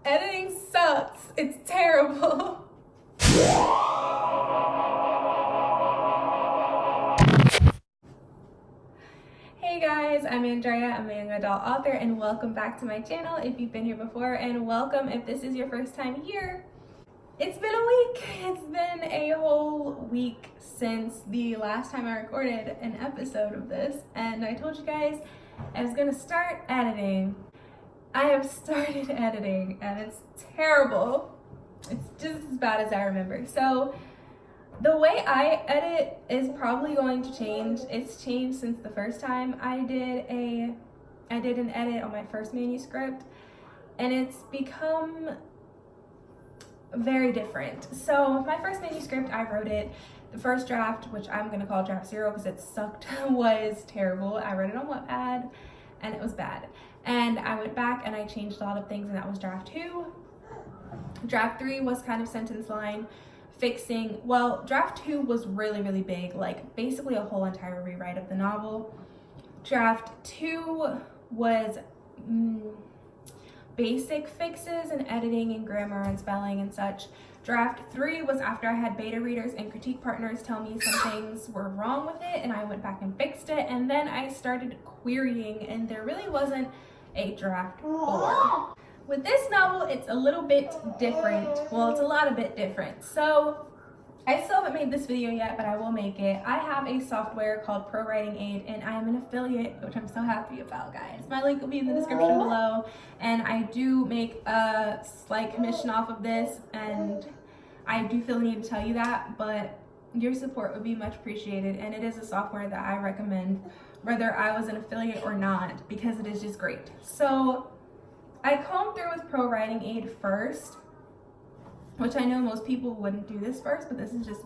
Editing sucks. It's terrible. Hey guys, I'm Andrea. I'm a young adult author, and welcome back to my channel if you've been here before, and welcome if this is your first time here. It's been a week. It's been a whole week since the last time I recorded an episode of this, and I told you guys I was gonna start editing. I have started editing and it's terrible. It's just as bad as I remember. So the way I edit is probably going to change. It's changed since the first time I did an edit on my first manuscript, and it's become very different. So my first manuscript, I wrote it, the first draft, which I'm gonna call draft 0 because it sucked, was terrible. I wrote it on Wattpad and it was bad. And I went back and I changed a lot of things, and that was draft 2. Draft 3 was kind of sentence line fixing. Well, draft 2 was really big, like basically a whole entire rewrite of the novel. Draft 2 was basic fixes and editing and grammar and spelling and such. Draft 3 was after I had beta readers and critique partners tell me some things were wrong with it, and I went back and fixed it, and then I started querying, and there really wasn't a draft 4. With this novel, it's a little bit different. Well, it's a lot of bit different. So I still haven't made this video yet, but I will make it. I have a software called Pro Writing Aid, and I am an affiliate, which I'm so happy about, guys. My link will be in the description below, and I do make a slight commission off of this, and I do feel the need to tell you that, but your support would be much appreciated, and it is a software that I recommend whether I was an affiliate or not, because it is just great. So I combed through with Pro Writing Aid first, which I know most people wouldn't do this first, but this is just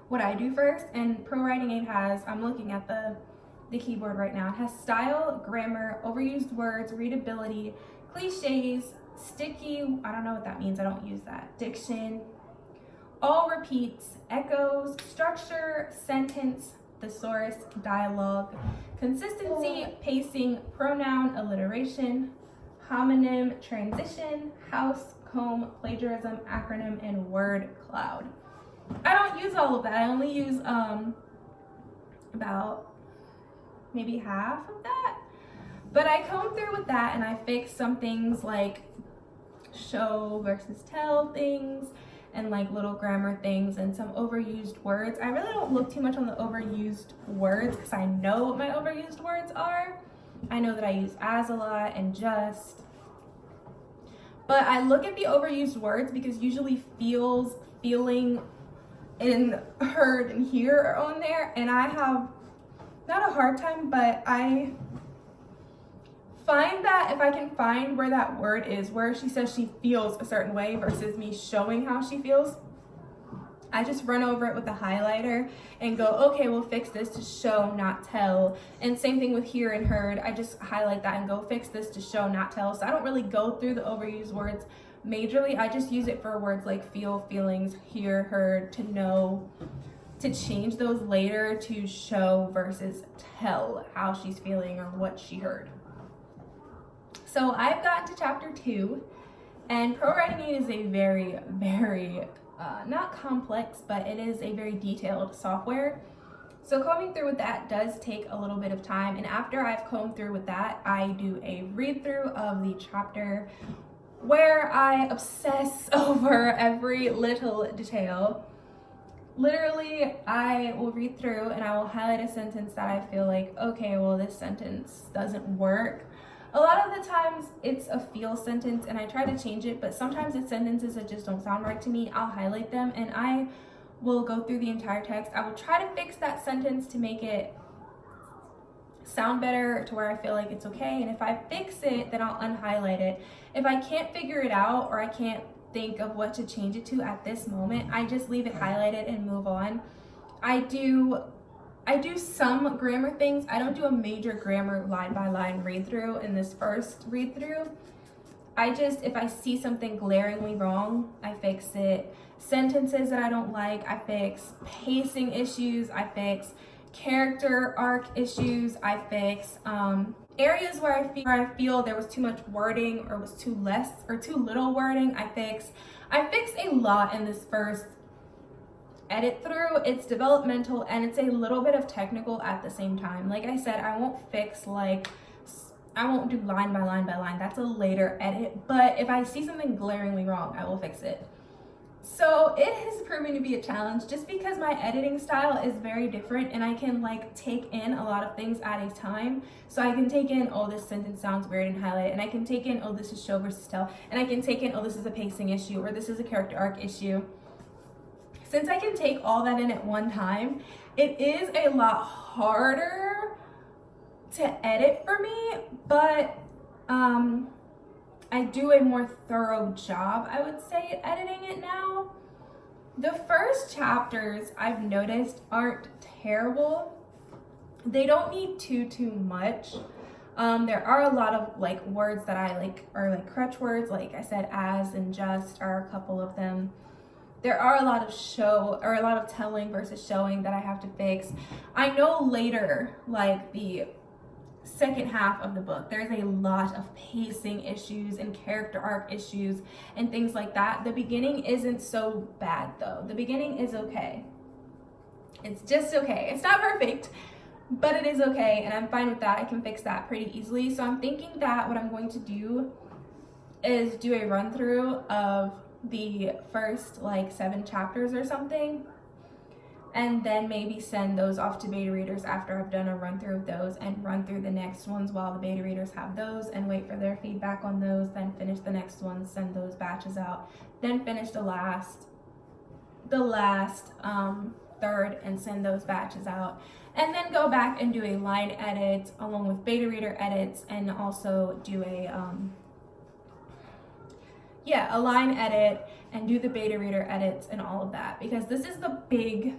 what I do first. And Pro Writing Aid has, I'm looking at the keyboard right now, it has style, grammar, overused words, readability, cliches, sticky, I don't know what that means, I don't use that, diction, all repeats, echoes, structure, sentence, thesaurus, dialogue, consistency, pacing, pronoun, alliteration, homonym, transition, house, comb, plagiarism, acronym, and word cloud. I don't use all of that. I only use about maybe half of that. But I combed through with that, and I fixed some things like show versus tell things, and like little grammar things, and some overused words. I really don't look too much on the overused words because I know what my overused words are. I know that I use as a lot and just. But I look at the overused words because usually feels, feeling, and heard and hear are on there, and I have not a hard time, but I find that if I can find where that word is, where she says she feels a certain way versus me showing how she feels, I just run over it with a highlighter and go, okay, we'll fix this to show, not tell. And same thing with hear and heard. I just highlight that and go fix this to show, not tell. So I don't really go through the overused words majorly. I just use it for words like feel, feelings, hear, heard, to know, to change those later to show versus tell how she's feeling or what she heard. So I've gotten to chapter 2, and Pro Writing Aid is a very not complex, but it is a very detailed software. So combing through with that does take a little bit of time, and after I've combed through with that, I do a read through of the chapter where I obsess over every little detail. Literally, I will read through and I will highlight a sentence that I feel like, okay, well, this sentence doesn't work. A lot of the times it's a feel sentence and I try to change it, but sometimes it's sentences that just don't sound right to me. I'll highlight them and I will go through the entire text. I will try to fix that sentence to make it sound better to where I feel like it's okay. And if I fix it, then I'll unhighlight it. If I can't figure it out or I can't think of what to change it to at this moment, I just leave it highlighted and move on. I do some grammar things. I don't do a major grammar line by line read through in this first read through. If I see something glaringly wrong, I fix it. Sentences that I don't like, I fix. Pacing issues, I fix. Character arc issues, I fix. Areas where I feel there was too much wording or was too less or too little wording, I fix a lot in this first edit through. It's developmental and it's a little bit of technical at the same time. Like I said, I won't fix like, I won't do line by line by line. That's a later edit. But if I see something glaringly wrong, I will fix it. So it has proven to be a challenge just because my editing style is very different and I can like take in a lot of things at a time. So I can take in, oh, this sentence sounds weird and highlight it. And I can take in, oh, this is show versus tell. And I can take in, oh, this is a pacing issue or this is a character arc issue. Since I can take all that in at one time, it is a lot harder to edit for me, but I do a more thorough job, I would say, at editing it now. The first chapters I've noticed aren't terrible. They don't need too much. There are a lot of like words that I like are like crutch words, like I said, as and just are a couple of them. There are a lot of show or a lot of telling versus showing that I have to fix. I know later, like the second half of the book, there's a lot of pacing issues and character arc issues and things like that. The beginning isn't so bad though. The beginning is okay. It's just okay. It's not perfect, but it is okay, and I'm fine with that. I can fix that pretty easily. So I'm thinking that what I'm going to do is do a run through of the first like 7 chapters or something, and then maybe send those off to beta readers after I've done a run through of those, and run through the next ones while the beta readers have those and wait for their feedback on those, then finish the next ones, send those batches out, then finish the last third and send those batches out, and then go back and do a line edit along with beta reader edits, and also do a line edit and do the beta reader edits and all of that, because this is the big,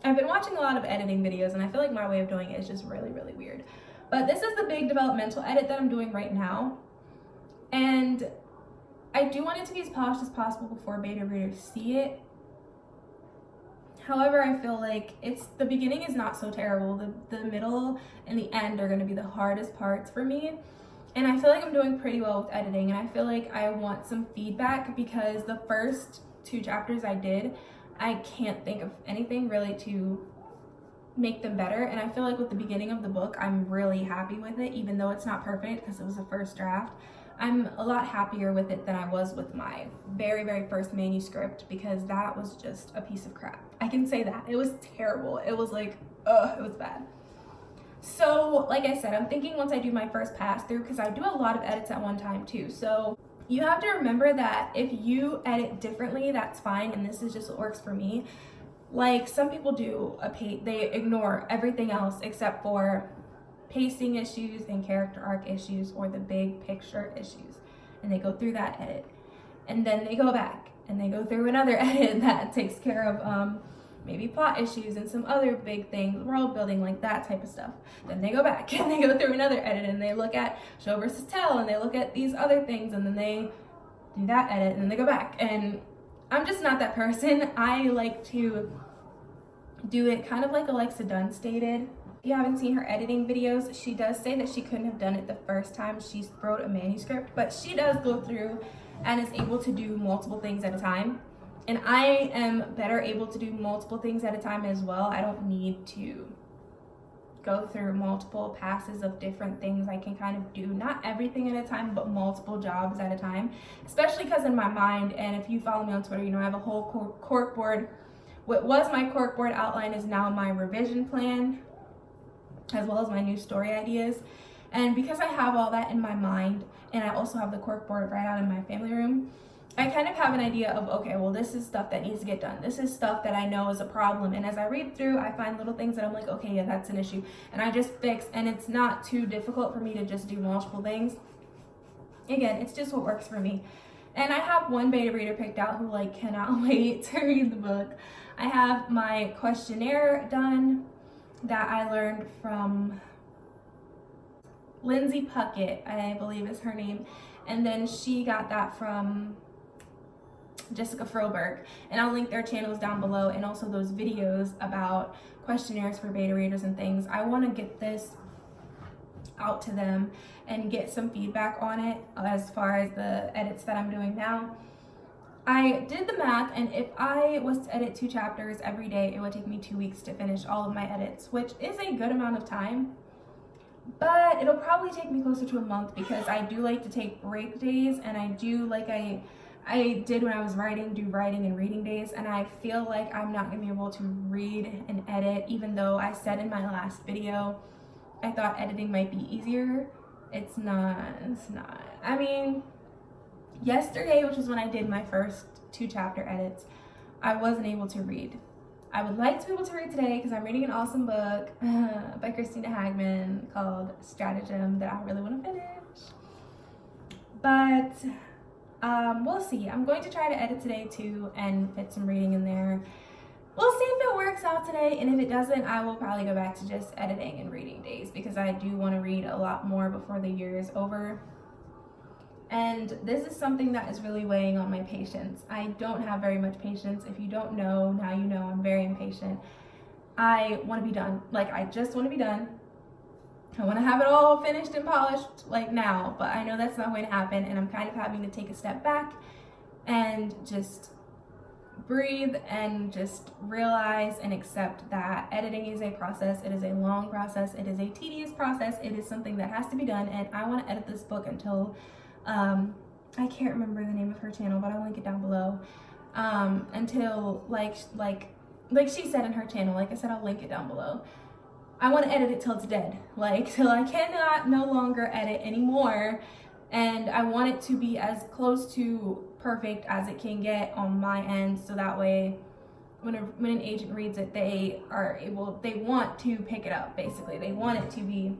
I've been watching a lot of editing videos and I feel like my way of doing it is just really, really weird. But this is the big developmental edit that I'm doing right now. And I do want it to be as polished as possible before beta readers see it. However, I feel like the beginning is not so terrible. The middle and the end are gonna be the hardest parts for me. And I feel like I'm doing pretty well with editing, and I feel like I want some feedback because the first 2 chapters I did, I can't think of anything really to make them better. And I feel like with the beginning of the book, I'm really happy with it, even though it's not perfect because it was a first draft. I'm a lot happier with it than I was with my very, very first manuscript, because that was just a piece of crap. I can say that. It was terrible. It was like, it was bad. So like I said, I'm thinking once I do my first pass through, because I do a lot of edits at one time too. So you have to remember that if you edit differently, that's fine. And this is just what works for me. Like some people do they ignore everything else except for pacing issues and character arc issues or the big picture issues. And they go through that edit. And then they go back and they go through another edit that takes care of maybe plot issues and some other big things, world building, like that type of stuff. Then they go back and they go through another edit and they look at show versus tell and they look at these other things, and then they do that edit and then they go back. And I'm just not that person. I like to do it kind of like Alexa Dunn stated. If you haven't seen her editing videos, she does say that she couldn't have done it the first time she wrote a manuscript, but she does go through and is able to do multiple things at a time. And I am better able to do multiple things at a time as well. I don't need to go through multiple passes of different things. I can kind of do not everything at a time, but multiple jobs at a time, especially because in my mind, and if you follow me on Twitter, you know I have a whole corkboard. What was my corkboard outline is now my revision plan, as well as my new story ideas. And because I have all that in my mind, and I also have the corkboard right out in my family room, I kind of have an idea of, okay, well, this is stuff that needs to get done. This is stuff that I know is a problem. And as I read through, I find little things that I'm like, okay, yeah, that's an issue. And I just fix, and it's not too difficult for me to just do multiple things. Again, it's just what works for me. And I have one beta reader picked out who like cannot wait to read the book. I have my questionnaire done that I learned from Lindsay Puckett, I believe is her name. And then she got that from Jessica Froberg, and I'll link their channels down below, and also those videos about questionnaires for beta readers and things. I want to get this out to them and get some feedback on it as far as the edits that I'm doing now. I did the math, and if I was to edit 2 chapters every day, it would take me 2 weeks to finish all of my edits, which is a good amount of time. But it'll probably take me closer to a month because I do like to take break days, and I do, like I did when I was writing, do writing and reading days, and I feel like I'm not gonna be able to read and edit, even though I said in my last video I thought editing might be easier. It's not. I mean, yesterday, which was when I did my first 2 chapter edits, I wasn't able to read. I would like to be able to read today because I'm reading an awesome book by Christina Hagman called Stratagem that I really want to finish. But we'll see. I'm going to try to edit today too and fit some reading in there. We'll see if it works out today, and if it doesn't, I will probably go back to just editing and reading days because I do want to read a lot more before the year is over. And this is something that is really weighing on my patience. I don't have very much patience. If you don't know, now you know I'm very impatient. I want to be done. Like, I just want to be done. I want to have it all finished and polished like now, but I know that's not going to happen, and I'm kind of having to take a step back and just breathe and just realize and accept that editing is a process. It is a long process. It is a tedious process. It is something that has to be done, and I want to edit this book until I can't remember the name of her channel, but I'll link it down below. Until like she said in her channel, like I said, I'll link it down below. I want to edit it till it's dead, like till I cannot no longer edit anymore, and I want it to be as close to perfect as it can get on my end, so that way when an agent reads it, they want to pick it up. Basically, they want it to be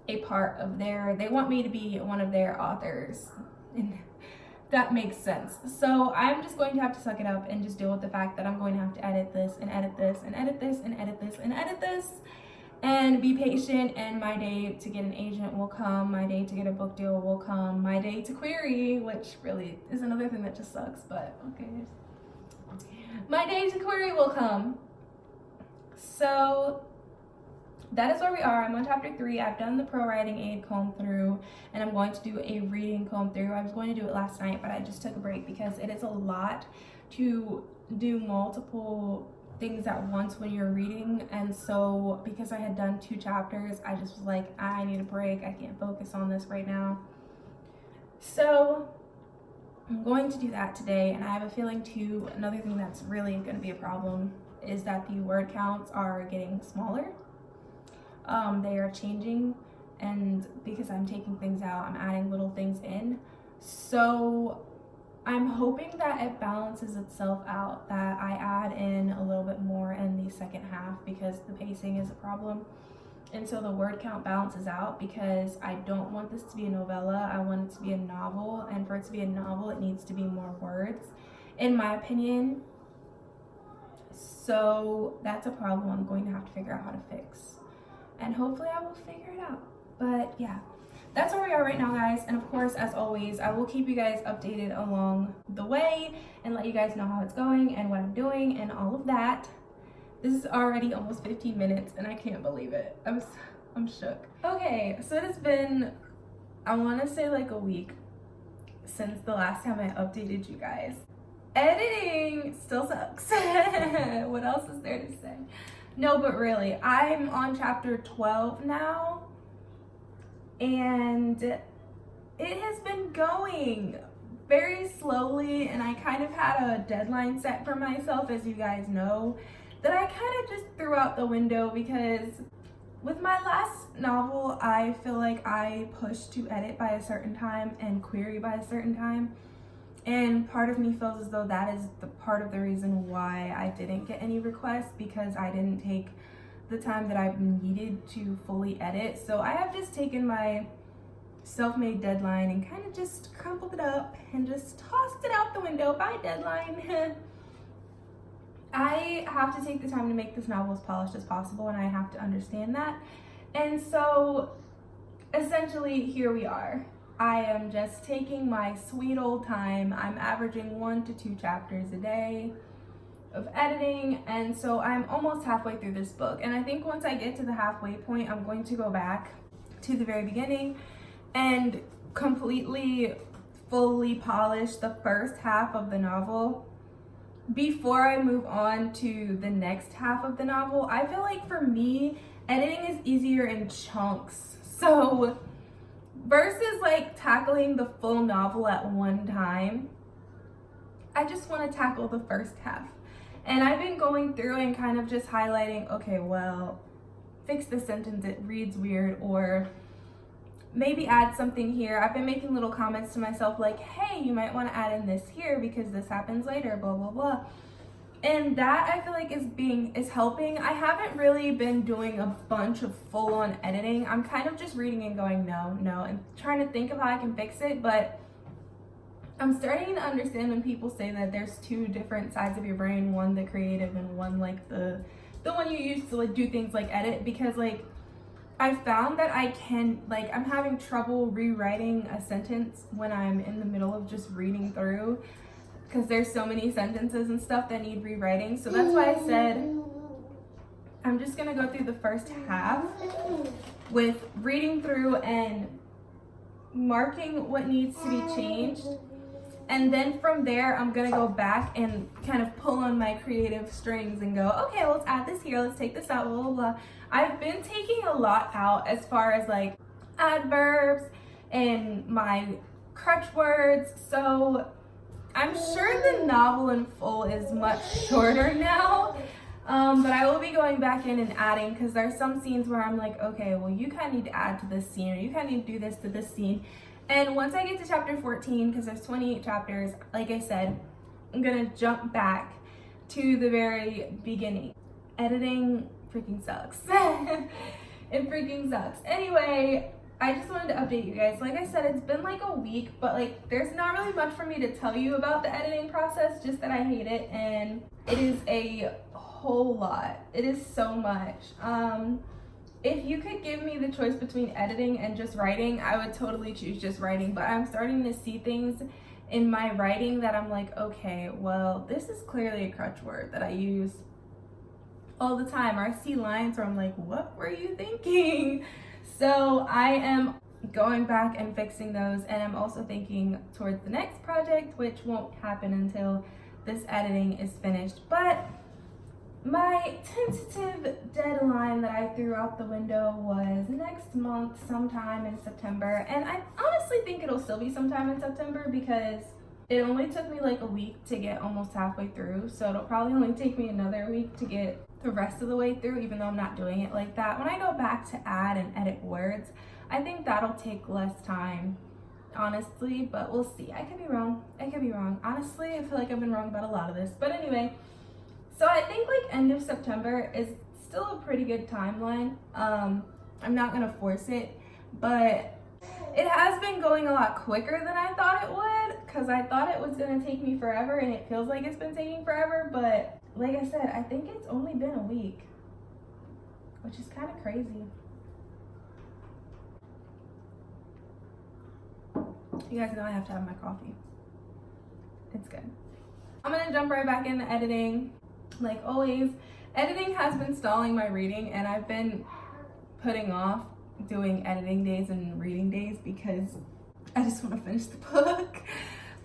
a part of they want me to be one of their authors, and that makes sense. So I'm just going to have to suck it up and just deal with the fact that I'm going to have to edit this and edit this and edit this and edit this and edit this and be patient, and my day to get an agent will come, my day to get a book deal will come, my day to query, which really is another thing that just sucks, but okay, my day to query will come. So that is where we are. I'm on chapter 3. I've done the pro writing aid comb through, and I'm going to do a reading comb through. I was going to do it last night, but I just took a break because it is a lot to do multiple things at once when you're reading, and so because I had done 2 chapters, I just was like, I need a break. I can't focus on this right now. So I'm going to do that today, and I have a feeling too, another thing that's really going to be a problem is that the word counts are getting smaller. They are changing, and because I'm taking things out, I'm adding little things in. So I'm hoping that it balances itself out, that I add in a little bit more in the second half because the pacing is a problem. And so the word count balances out because I don't want this to be a novella. I want it to be a novel, and for it to be a novel, it needs to be more words, in my opinion. So that's a problem I'm going to have to figure out how to fix. And hopefully I will figure it out. But yeah, that's where we are right now, guys. And of course, as always, I will keep you guys updated along the way and let you guys know how it's going and what I'm doing and all of that. This is already almost 15 minutes and I can't believe it. I'm shook. Okay, so it has been, I want to say like a week since the last time I updated you guys. Editing still sucks. What else is there to say? No, but really, I'm on chapter 12 now, and it has been going very slowly, and I kind of had a deadline set for myself, as you guys know, that I kind of just threw out the window because with my last novel, I feel like I pushed to edit by a certain time and query by a certain time. And part of me feels as though that is the part of the reason why I didn't get any requests, because I didn't take the time that I needed to fully edit. So I have just taken my self-made deadline and kind of just crumpled it up and just tossed it out the window. Bye, deadline. I have to take the time to make this novel as polished as possible, and I have to understand that. And so essentially here we are. I am just taking my sweet old time. I'm averaging 1 to 2 chapters a day of editing, and so I'm almost halfway through this book. And I think once I get to the halfway point, I'm going to go back to the very beginning and completely fully polish the first half of the novel before I move on to the next half of the novel. I feel like for me, editing is easier in chunks. So versus like tackling the full novel at one time, I just want to tackle the first half. And I've been going through and kind of just highlighting, okay, well, fix this sentence, it reads weird, or maybe add something here. I've been making little comments to myself like, hey, you might want to add in this here because this happens later, blah, blah, blah. And that I feel like is helping. I haven't really been doing a bunch of full-on editing. I'm kind of just reading and going, no, and trying to think of how I can fix it. But I'm starting to understand when people say that there's two different sides of your brain, one the creative and one like the one you use to like do things like edit, because like I found that I can, like, I'm having trouble rewriting a sentence when I'm in the middle of just reading through, because there's so many sentences and stuff that need rewriting. So that's why I said I'm just gonna go through the first half with reading through and marking what needs to be changed. And then from there, I'm gonna go back and kind of pull on my creative strings and go, okay, let's add this here, let's take this out, blah, blah, blah. I've been taking a lot out as far as like adverbs and my crutch words. So I'm sure the novel in full is much shorter now. But I will be going back in and adding, because there's some scenes where I'm like, okay, well, you kind of need to add to this scene, or you kind of need to do this to this scene. And once I get to chapter 14, because there's 28 chapters, like I said, I'm gonna jump back to the very beginning. Editing freaking sucks. It freaking sucks. Anyway, I just wanted to update you guys. Like I said, it's been like a week, but like there's not really much for me to tell you about the editing process, just that I hate it, and it is a whole lot. It is so much. If you could give me the choice between editing and just writing, I would totally choose just writing, but I'm starting to see things in my writing that I'm like, okay, well, this is clearly a crutch word that I use all the time, or I see lines where I'm like, what were you thinking? So I am going back and fixing those, and I'm also thinking towards the next project, which won't happen until this editing is finished. But my tentative deadline that I threw out the window was next month, sometime in September. And I honestly think it'll still be sometime in September, because it only took me like a week to get almost halfway through. So it'll probably only take me another week to get the rest of the way through, even though I'm not doing it like that. When I go back to add and edit words, I think that'll take less time, honestly, but we'll see. I could be wrong. Honestly, I feel like I've been wrong about a lot of this. But anyway, so I think like end of September is still a pretty good timeline. I'm not gonna force it, but it has been going a lot quicker than I thought it would, because I thought it was gonna take me forever, and it feels like it's been taking forever. But like I said, I think it's only been a week, which is kind of crazy. You guys know I have to have my coffee. It's good. I'm gonna jump right back into editing. Like always, editing has been stalling my reading, and I've been putting off doing editing days and reading days because I just want to finish the book.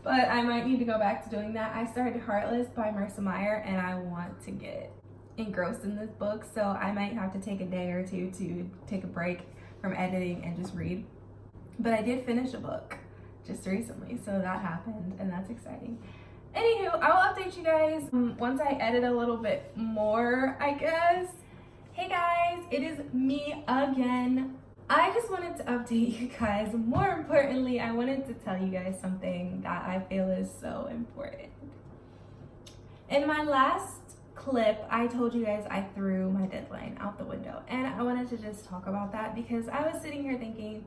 But I might need to go back to doing that. I started Heartless by Marissa Meyer, and I want to get engrossed in this book, so I might have to take a day or two to take a break from editing and just read. But I did finish a book just recently, so that happened, and that's exciting. Anywho, I will update you guys once I edit a little bit more, I guess. Hey guys, it is me again. I just wanted to update you guys. More importantly, I wanted to tell you guys something that I feel is so important. In my last clip, I told you guys I threw my deadline out the window, and I wanted to just talk about that because I was sitting here thinking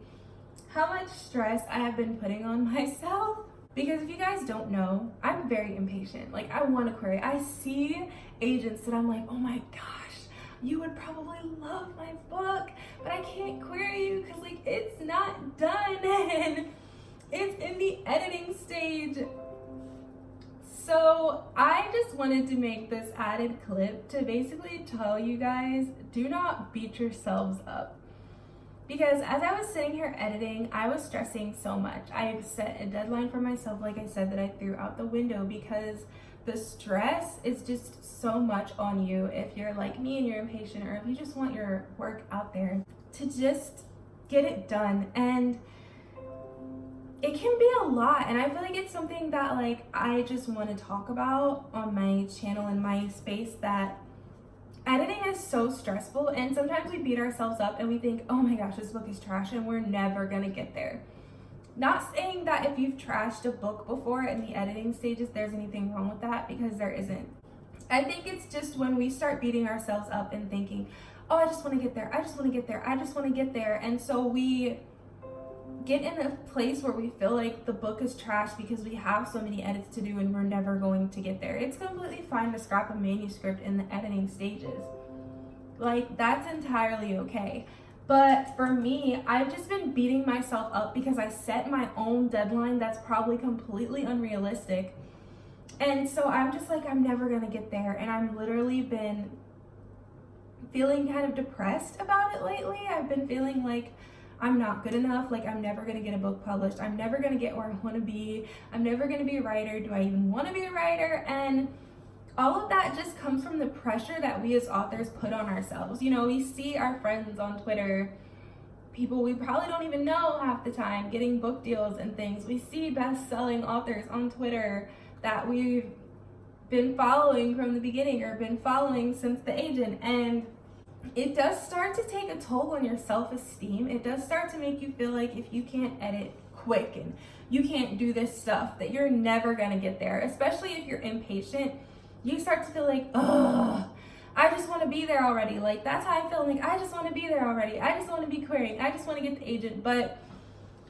how much stress I have been putting on myself. Because if you guys don't know, I'm very impatient. Like, I want to query. I see agents that I'm like, oh my gosh, you would probably love my book, but I can't query you because like it's not done and it's in the editing stage. So I just wanted to make this added clip to basically tell you guys, do not beat yourselves up. Because as I was sitting here editing, I was stressing so much. I set a deadline for myself, like I said, that I threw out the window because the stress is just so much on you if you're like me and you're impatient, or if you just want your work out there, to just get it done. And it can be a lot, and I feel like it's something that like I just want to talk about on my channel and my space, that editing is so stressful, and sometimes we beat ourselves up and we think, oh my gosh, this book is trash and we're never gonna get there. Not saying that if you've trashed a book before in the editing stages there's anything wrong with that, because there isn't. I think it's just when we start beating ourselves up and thinking, oh, I just want to get there, I just want to get there, I just want to get there, and so we get in a place where we feel like the book is trash because we have so many edits to do and we're never going to get there. It's completely fine to scrap a manuscript in the editing stages. Like, that's entirely okay. But for me, I've just been beating myself up because I set my own deadline that's probably completely unrealistic. And so I'm just like, I'm never gonna get there. And I've literally been feeling kind of depressed about it lately. I've been feeling like I'm not good enough, like I'm never gonna get a book published, I'm never gonna get where I wanna be, I'm never gonna be a writer, do I even wanna be a writer? And all of that just comes from the pressure that we as authors put on ourselves. You know, we see our friends on Twitter, people we probably don't even know half the time, getting book deals and things. We see best-selling authors on Twitter that we've been following from the beginning or been following since the agent, and it does start to take a toll on your self-esteem. It does start to make you feel like if you can't edit quick and you can't do this stuff, that you're never gonna get there. Especially if you're impatient, you start to feel like, oh, I just want to be there already. Like, that's how I feel. Like, I just want to be there already. I just want to be querying. I just want to get the agent. But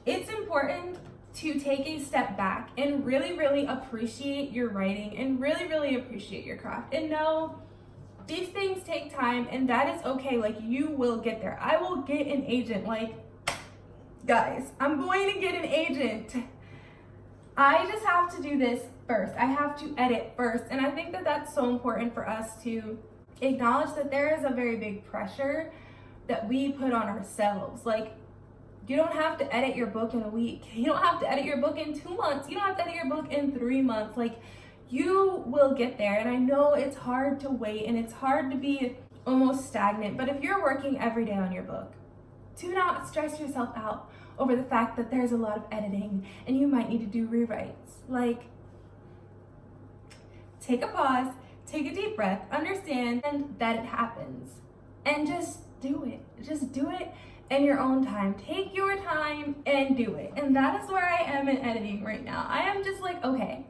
it's important to take a step back and really, really appreciate your writing and really, really appreciate your craft, and know these things take time, and that is okay. Like, you will get there. I will get an agent. Like, guys, I'm going to get an agent. I just have to do this first. I have to edit first. And I think that that's so important for us to acknowledge, that there is a very big pressure that we put on ourselves. Like, you don't have to edit your book in a week. You don't have to edit your book in 2 months. You don't have to edit your book in 3 months. Like, you will get there. And I know it's hard to wait and it's hard to be almost stagnant, but if you're working every day on your book, do not stress yourself out over the fact that there's a lot of editing and you might need to do rewrites. Like, take a pause, take a deep breath, understand that it happens, and just do it. Just do it in your own time. Take your time and do it. And that is where I am in editing right now. I am just like, okay,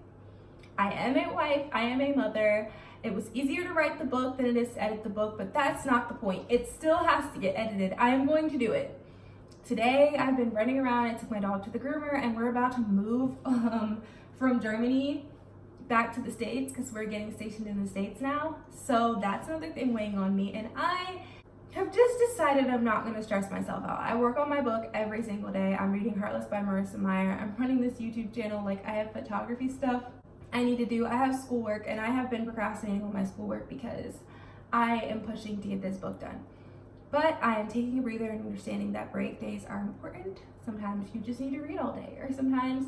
I am a wife, I am a mother. It was easier to write the book than it is to edit the book, but that's not the point. It still has to get edited. I am going to do it. Today, I've been running around. I took my dog to the groomer, and we're about to move from Germany back to the States because we're getting stationed in the States now. So that's another thing weighing on me, and I have just decided I'm not going to stress myself out. I work on my book every single day. I'm reading Heartless by Marissa Meyer. I'm running this YouTube channel. Like, I have photography stuff I need to do. I have schoolwork, and I have been procrastinating on my schoolwork because I am pushing to get this book done. But I am taking a breather and understanding that break days are important. Sometimes you just need to read all day, or sometimes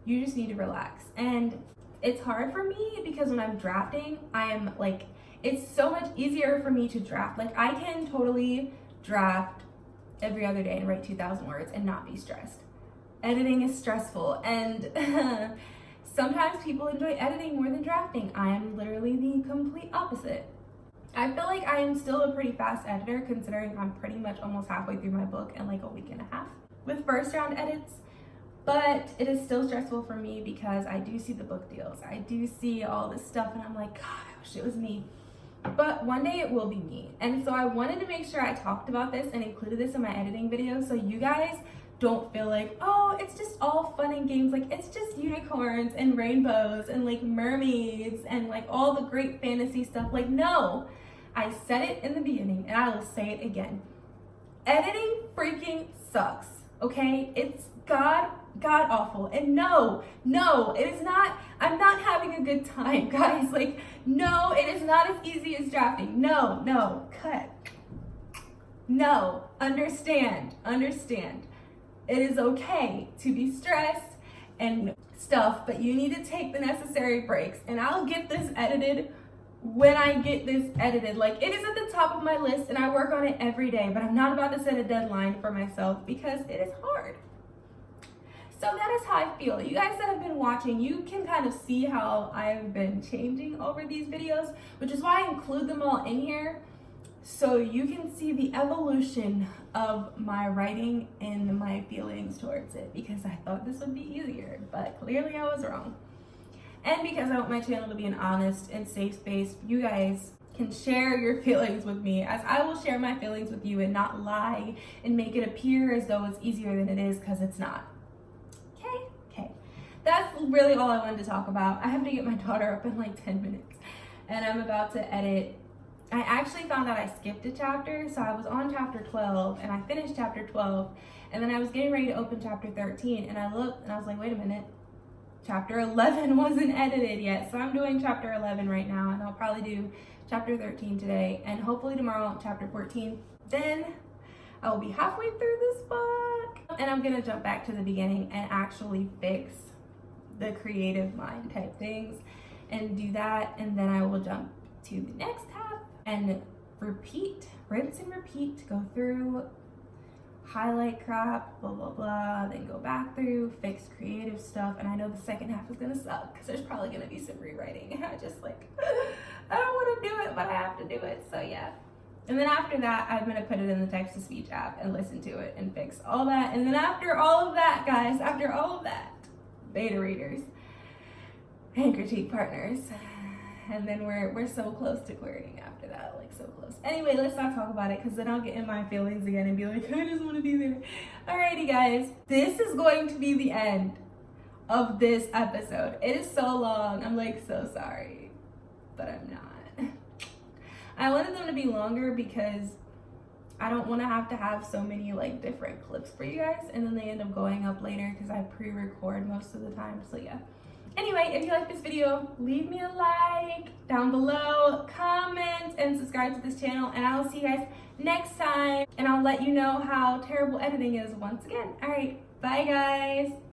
you just need to relax. And it's hard for me because when I'm drafting, I am like, it's so much easier for me to draft. Like, I can totally draft every other day and write 2,000 words and not be stressed. Editing is stressful, and sometimes people enjoy editing more than drafting. I am literally the complete opposite. I feel like I am still a pretty fast editor considering I'm pretty much almost halfway through my book in like a week and a half with first round edits, but it is still stressful for me because I do see the book deals. I do see all this stuff, and I'm like, God, I wish it was me. But one day it will be me. And so I wanted to make sure I talked about this and included this in my editing video so you guys don't feel like, oh, it's just all fun and games. Like, it's just unicorns and rainbows and like mermaids and like all the great fantasy stuff. Like, no. I said it in the beginning, and I will say it again. Editing freaking sucks, okay? It's god awful. And no, it is not. I'm not having a good time, guys. Like, no, it is not as easy as drafting. No, cut. No, understand. It is okay to be stressed and stuff, but you need to take the necessary breaks. And I'll get this edited when I get this edited. Like, it is at the top of my list and I work on it every day, but I'm not about to set a deadline for myself because it is hard. So that is how I feel. You guys that have been watching, you can kind of see how I've been changing over these videos, which is why I include them all in here, so you can see the evolution of my writing and my feelings towards it, because I thought this would be easier, but clearly I was wrong. And because I want my channel to be an honest and safe space, you guys can share your feelings with me, as I will share my feelings with you and not lie and make it appear as though it's easier than it is, because it's not. Okay. That's really all I wanted to talk about. I have to get my daughter up in like 10 minutes and I'm about to edit. I actually found out I skipped a chapter, so I was on chapter 12 and I finished chapter 12, and then I was getting ready to open chapter 13 and I looked and I was like, wait a minute, chapter 11 wasn't edited yet. So I'm doing chapter 11 right now, and I'll probably do chapter 13 today, and hopefully tomorrow chapter 14. Then I will be halfway through this book and I'm gonna jump back to the beginning and actually fix the creative mind type things and do that, and then I will jump to the next half and repeat, rinse and repeat, go through, highlight crap, blah blah blah, then go back through, fix creative stuff. And I know the second half is gonna suck because there's probably gonna be some rewriting and I just like I don't want to do it, but I have to do it, so yeah. And then after that, I'm gonna put it in the text-to-speech app and listen to it and fix all that. And then after all of that, guys, after all of that, beta readers and critique partners, and then we're so close to querying after that, like so close. Anyway, let's not talk about it, because then I'll get in my feelings again and be like, I just want to be there. Alrighty, guys, this is going to be the end of this episode. It is so long. I'm like so sorry, but I'm not. I wanted them to be longer because I don't want to have so many like different clips for you guys, and then they end up going up later because I pre-record most of the time. So yeah. Anyway, if you like this video, leave me a like down below, comment, and subscribe to this channel, and I will see you guys next time, and I'll let you know how terrible editing is once again. All right, bye guys.